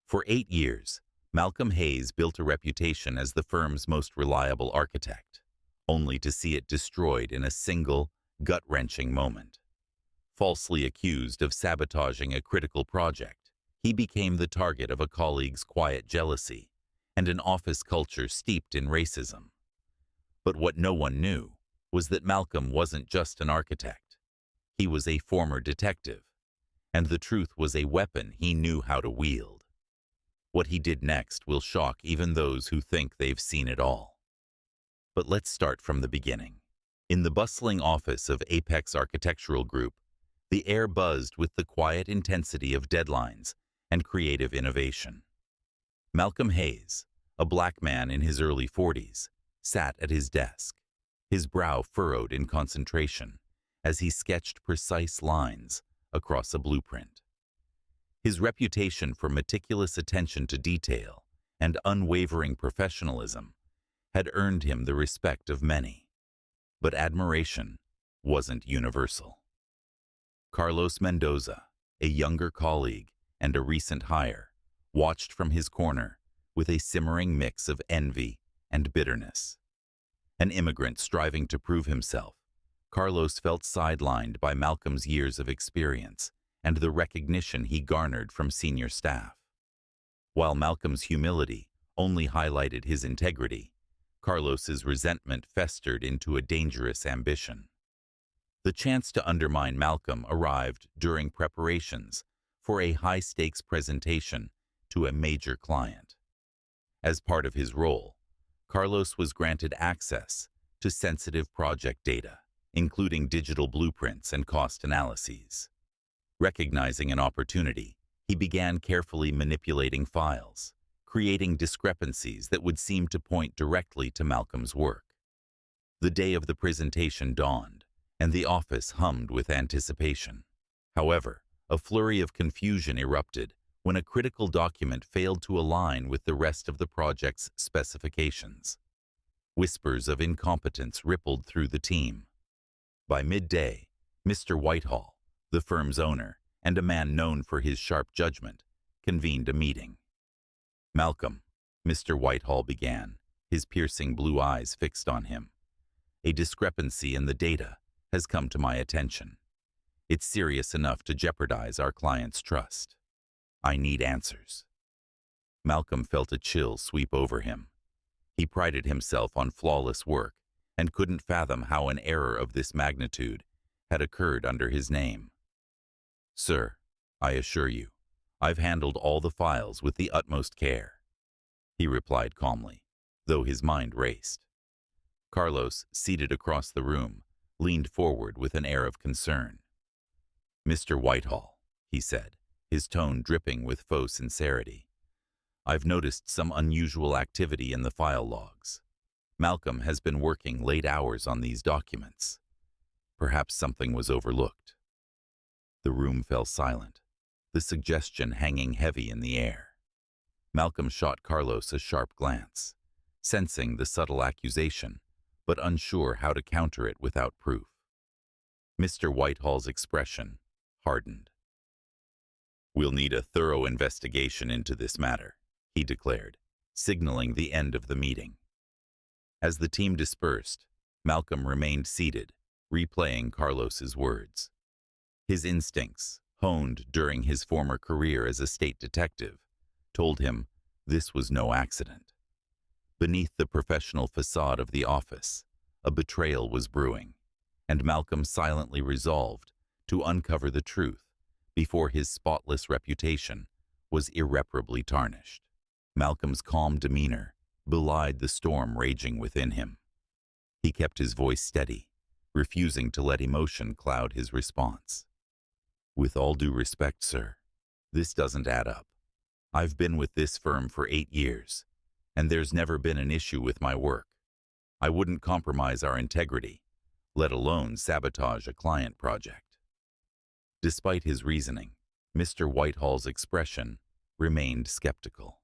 For 8 years, Malcolm Hayes built a reputation as the firm's most reliable architect, only to see it destroyed in a single, gut-wrenching moment. Falsely accused of sabotaging a critical project, he became the target of a colleague's quiet jealousy and an office culture steeped in racism. But what no one knew was that Malcolm wasn't just an architect. He was a former detective, and the truth was a weapon he knew how to wield. What he did next will shock even those who think they've seen it all. But let's start from the beginning. In the bustling office of Apex Architectural Group, the air buzzed with the quiet intensity of deadlines and creative innovation. Malcolm Hayes, a black man in his early 40s, sat at his desk, his brow furrowed in concentration as he sketched precise lines across a blueprint. His reputation for meticulous attention to detail and unwavering professionalism had earned him the respect of many. But admiration wasn't universal. Carlos Mendoza, a younger colleague and a recent hire, watched from his corner with a simmering mix of envy and bitterness. An immigrant striving to prove himself, Carlos felt sidelined by Malcolm's years of experience and the recognition he garnered from senior staff. While Malcolm's humility only highlighted his integrity, Carlos's resentment festered into a dangerous ambition. The chance to undermine Malcolm arrived during preparations for a high-stakes presentation to a major client. As part of his role, Carlos was granted access to sensitive project data, including digital blueprints and cost analyses. Recognizing an opportunity, he began carefully manipulating files, creating discrepancies that would seem to point directly to Malcolm's work. The day of the presentation dawned, and the office hummed with anticipation. However, a flurry of confusion erupted when a critical document failed to align with the rest of the project's specifications. Whispers of incompetence rippled through the team. By midday, Mr. Whitehall, the firm's owner and a man known for his sharp judgment, convened a meeting. "Malcolm," Mr. Whitehall began, his piercing blue eyes fixed on him. "A discrepancy in the data has come to my attention. It's serious enough to jeopardize our client's trust. I need answers." Malcolm felt a chill sweep over him. He prided himself on flawless work and couldn't fathom how an error of this magnitude had occurred under his name. "Sir, I assure you, I've handled all the files with the utmost care," he replied calmly, though his mind raced. Carlos, seated across the room, leaned forward with an air of concern. "Mr. Whitehall," he said, his tone dripping with faux sincerity, "I've noticed some unusual activity in the file logs. Malcolm has been working late hours on these documents. Perhaps something was overlooked." The room fell silent, the suggestion hanging heavy in the air. Malcolm shot Carlos a sharp glance, sensing the subtle accusation, but unsure how to counter it without proof. Mr. Whitehall's expression hardened. "We'll need a thorough investigation into this matter," he declared, signaling the end of the meeting. As the team dispersed, Malcolm remained seated, replaying Carlos's words. His instincts, honed during his former career as a state detective, told him this was no accident. Beneath the professional facade of the office, a betrayal was brewing, and Malcolm silently resolved to uncover the truth before his spotless reputation was irreparably tarnished. Malcolm's calm demeanor belied the storm raging within him. He kept his voice steady, refusing to let emotion cloud his response. "With all due respect, sir, this doesn't add up. I've been with this firm for 8 years, and there's never been an issue with my work. I wouldn't compromise our integrity, let alone sabotage a client project." Despite his reasoning, Mr. Whitehall's expression remained skeptical.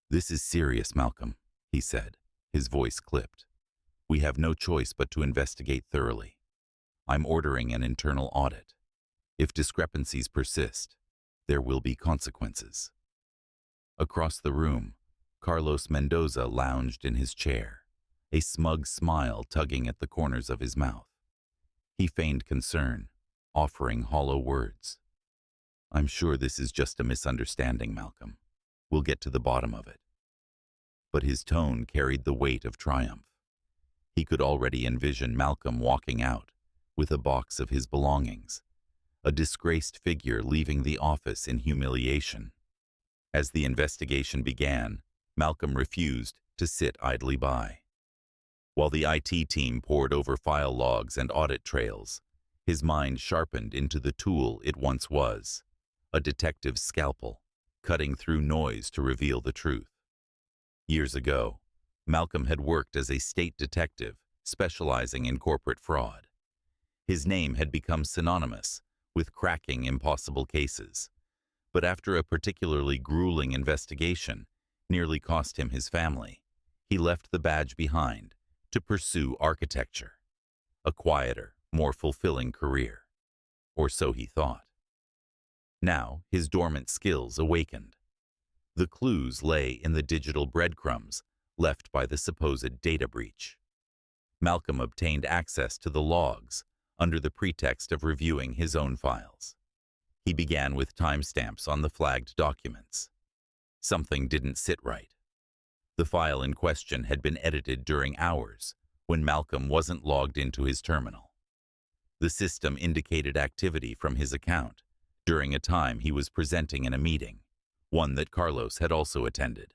"This is serious, Malcolm," he said, his voice clipped. "We have no choice but to investigate thoroughly. I'm ordering an internal audit. If discrepancies persist, there will be consequences." Across the room, Carlos Mendoza lounged in his chair, a smug smile tugging at the corners of his mouth. He feigned concern, offering hollow words. "I'm sure this is just a misunderstanding, Malcolm. We'll get to the bottom of it." But his tone carried the weight of triumph. He could already envision Malcolm walking out with a box of his belongings, a disgraced figure leaving the office in humiliation. As the investigation began, Malcolm refused to sit idly by. While the IT team pored over file logs and audit trails, his mind sharpened into the tool it once was, a detective's scalpel, cutting through noise to reveal the truth. Years ago, Malcolm had worked as a state detective specializing in corporate fraud. His name had become synonymous with cracking impossible cases, but after a particularly grueling investigation nearly cost him his family, he left the badge behind to pursue architecture, a quieter, more fulfilling career. Or so he thought. Now, his dormant skills awakened. The clues lay in the digital breadcrumbs left by the supposed data breach. Malcolm obtained access to the logs under the pretext of reviewing his own files. He began with timestamps on the flagged documents. Something didn't sit right. The file in question had been edited during hours when Malcolm wasn't logged into his terminal. The system indicated activity from his account during a time he was presenting in a meeting, one that Carlos had also attended.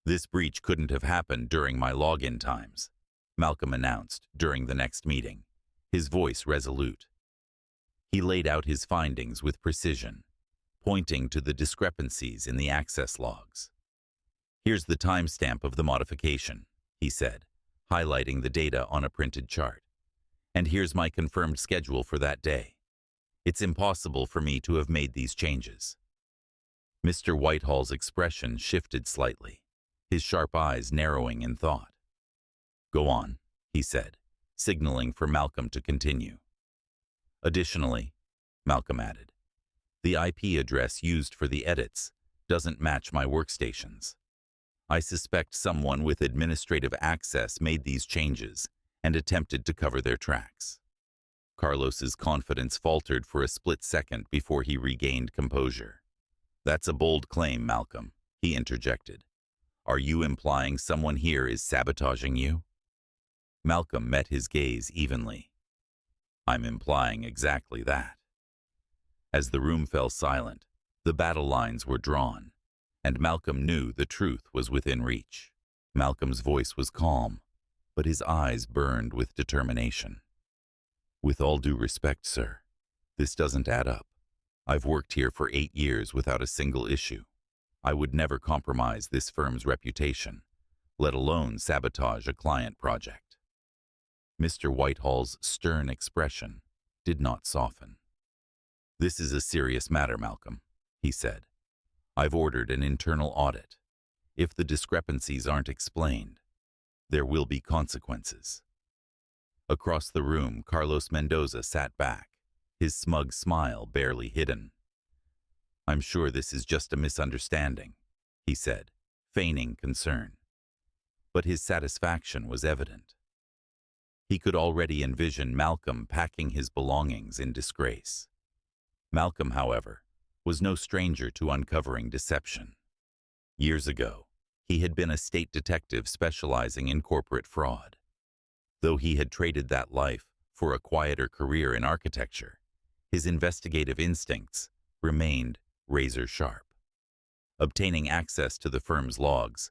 "This breach couldn't have happened during my login times," Malcolm announced during the next meeting, his voice resolute. He laid out his findings with precision, pointing to the discrepancies in the access logs. "Here's the timestamp of the modification," he said, highlighting the data on a printed chart. "And here's my confirmed schedule for that day. It's impossible for me to have made these changes." Mr. Whitehall's expression shifted slightly, his sharp eyes narrowing in thought. "Go on," he said, signaling for Malcolm to continue. "Additionally," Malcolm added, "the IP address used for the edits doesn't match my workstations. I suspect someone with administrative access made these changes and attempted to cover their tracks." Carlos's confidence faltered for a split second before he regained composure. "That's a bold claim, Malcolm," he interjected. "Are you implying someone here is sabotaging you?" Malcolm met his gaze evenly. "I'm implying exactly that." As the room fell silent, the battle lines were drawn, and Malcolm knew the truth was within reach. Malcolm's voice was calm, but his eyes burned with determination. "With all due respect, sir, this doesn't add up. I've worked here for 8 years without a single issue. I would never compromise this firm's reputation, let alone sabotage a client project." Mr. Whitehall's stern expression did not soften. "This is a serious matter, Malcolm," he said. "I've ordered an internal audit. If the discrepancies aren't explained, there will be consequences." Across the room, Carlos Mendoza sat back, his smug smile barely hidden. "I'm sure this is just a misunderstanding," he said, feigning concern. But his satisfaction was evident. He could already envision Malcolm packing his belongings in disgrace. Malcolm, however, was no stranger to uncovering deception. Years ago, he had been a state detective specializing in corporate fraud. Though he had traded that life for a quieter career in architecture, his investigative instincts remained razor-sharp. Obtaining access to the firm's logs,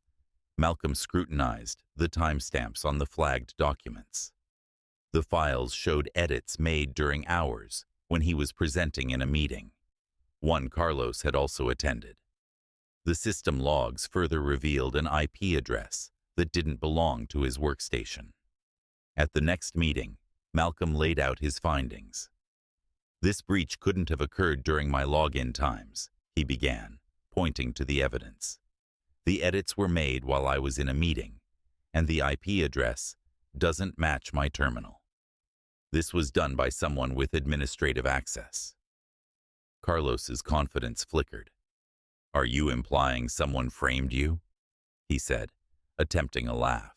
Malcolm scrutinized the timestamps on the flagged documents. The files showed edits made during hours when he was presenting in a meeting, one Carlos had also attended. The system logs further revealed an IP address that didn't belong to his workstation. At the next meeting, Malcolm laid out his findings. "This breach couldn't have occurred during my login times," he began, pointing to the evidence. "The edits were made while I was in a meeting, and the IP address doesn't match my terminal. This was done by someone with administrative access." Carlos's confidence flickered. Are you implying someone framed you? He said, attempting a laugh.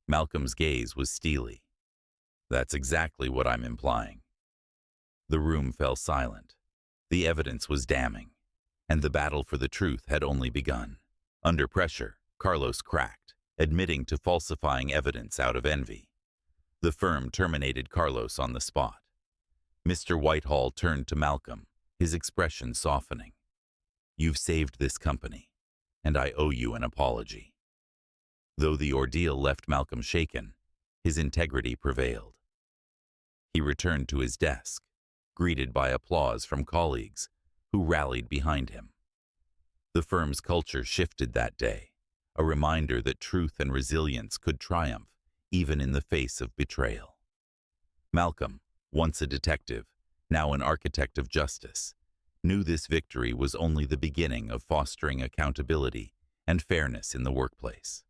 Malcolm's gaze was steely. That's exactly what I'm implying. The room fell silent. The evidence was damning, and the battle for the truth had only begun. Under pressure, Carlos cracked, admitting to falsifying evidence out of envy. The firm terminated Carlos on the spot. Mr. Whitehall turned to Malcolm, his expression softening. You've saved this company, and I owe you an apology. Though the ordeal left Malcolm shaken, his integrity prevailed. He returned to his desk, greeted by applause from colleagues who rallied behind him. The firm's culture shifted that day, a reminder that truth and resilience could triumph even in the face of betrayal. Malcolm, once a detective, now an architect of justice, knew this victory was only the beginning of fostering accountability and fairness in the workplace.